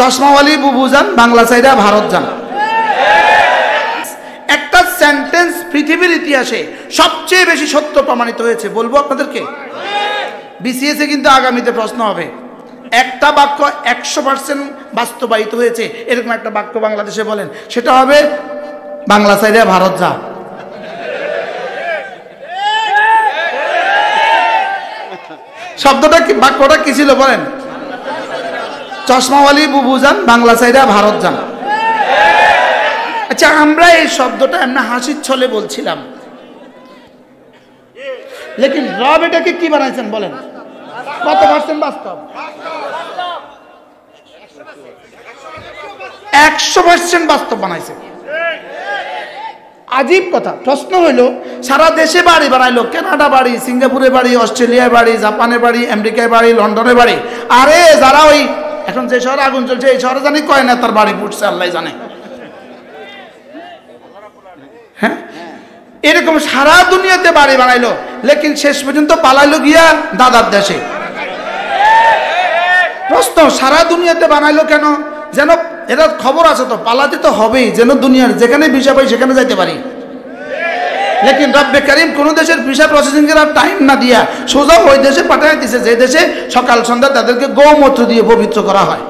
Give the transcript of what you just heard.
চশমাওয়ালি বুবু যান, বাংলা সাইডা ভারত যান। একটা সেন্টেন্স পৃথিবীর ইতিহাসে সবচেয়ে বেশি সত্য প্রমাণিত হয়েছে, বলবো আপনাদেরকে। বিসিএসে কিন্তু আগামীতে প্রশ্ন হবে, একটা বাক্য 100% বাস্তবায়িত হয়েছে এরকম একটা বাক্য বাংলাদেশে বলেন, সেটা হবে বাংলা সাইডে ভারত যা। শব্দটা কি, বাক্যটা কি ছিল বলেন? চশমাওয়ালি বুবু যান, বাংলা সাইডে ভারত যান। আচ্ছা, আমরা এই শব্দটা এমনি হাসির ছলে বলছিলাম, লেকিন রব এটাকে কি বানাইছেন বলেন? কত পার্সেন্ট বাস্তব? 100% বাস্তব বানাইছে। আজীব কথা। প্রশ্ন হইল, সারা দেশে বাড়ি বানাইলো, কানাডা বাড়ি, সিঙ্গাপুরে বাড়ি, অস্ট্রেলিয়ায় বাড়ি, জাপানে বাড়ি, আমেরিকায় বাড়ি, লন্ডনে বাড়ি। আরে যারা ওই এখন যে শহরে আগুন চলছে এই শহরে জানি কয় না তার বাড়ি ফুটছে, আল্লাহ জানে। হ্যাঁ, এরকম সারা দুনিয়াতে বাড়ি বানাইলো, লেকিন শেষ পর্যন্ত পালাইলো গিয়া দাদার দেশে। প্রশ্ন, সারা দুনিয়াতে বানাইলো কেন? যেন এটা খবর আছে তো, পালাতে তো হবেই, যেন দুনিয়ার যেখানে ভিসা পাই সেখানে যাইতে পারি। লেকিন রব্বে কারিম কোন দেশের ভিসা প্রসেসিং এর টাইম না দিয়া সোজা ওই দেশে পাঠাই দিছে যে দেশে সকাল সন্ধ্যা তাদেরকে গোমূত্র দিয়ে পবিত্র করা হয়।